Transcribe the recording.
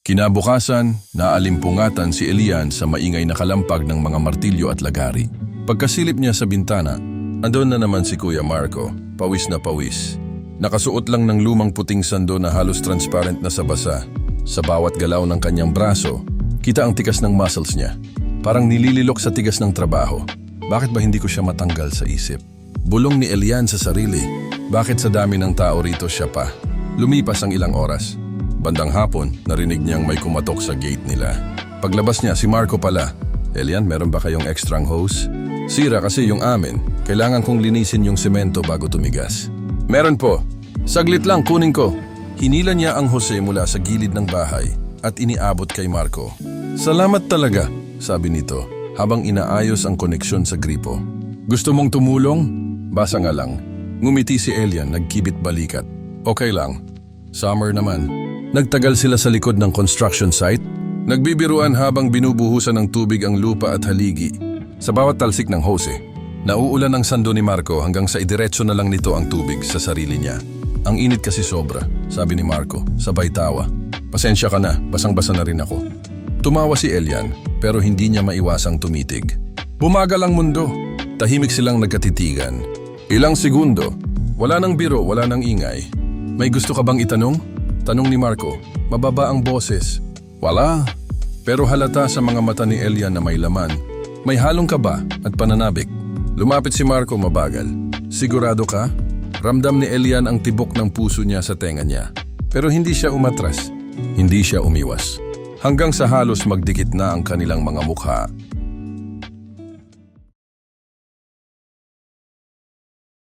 Kinabukasan, naalimpungatan si Elian sa maingay na kalampag ng mga martilyo at lagari. Pagkasilip niya sa bintana, andon na naman si Kuya Marco, pawis na pawis. Nakasuot lang ng lumang puting sando na halos transparent na sa basa. Sa bawat galaw ng kanyang braso, kita ang tikas ng muscles niya. Parang nilililok sa tigas ng trabaho. Bakit ba hindi ko siya matanggal sa isip? Bulong ni Elian sa sarili. Bakit sa dami ng tao rito siya pa? Lumipas ang ilang oras. Bandang hapon, narinig niyang may kumatok sa gate nila. Paglabas niya, si Marco pala. Elian, meron ba kayong extrang hose? Sira kasi yung amin. Kailangan kong linisin yung semento bago tumigas. Meron po. Saglit lang, kunin ko. Hinila niya ang hose mula sa gilid ng bahay at iniabot kay Marco. Salamat talaga, sabi nito, habang inaayos ang koneksyon sa gripo. Gusto mong tumulong? Basa nga lang. Ngumiti si Elian, nagkibit balikat. Okay lang. Summer naman. Nagtagal sila sa likod ng construction site. Nagbibiruan habang binubuhusan ng tubig ang lupa at haligi. Sa bawat talsik ng hose, nauulan ang sando ni Marco hanggang sa idiretso na lang nito ang tubig sa sarili niya. Ang init kasi sobra, sabi ni Marco, sabay tawa. Pasensya ka na, basang-basa na rin ako. Tumawa si Elian, pero hindi niya maiwasang tumitig. Bumagal ang mundo. Tahimik silang nagkatitigan. Ilang segundo, wala nang biro, wala nang ingay. May gusto ka bang itanong? Tanong ni Marco, mababa ang boses. Wala. Pero halata sa mga mata ni Elian na may laman. May halong kaba at pananabik. Lumapit si Marco mabagal. Sigurado ka? Ramdam ni Elian ang tibok ng puso niya sa tenga niya. Pero hindi siya umatras. Hindi siya umiwas. Hanggang sa halos magdikit na ang kanilang mga mukha.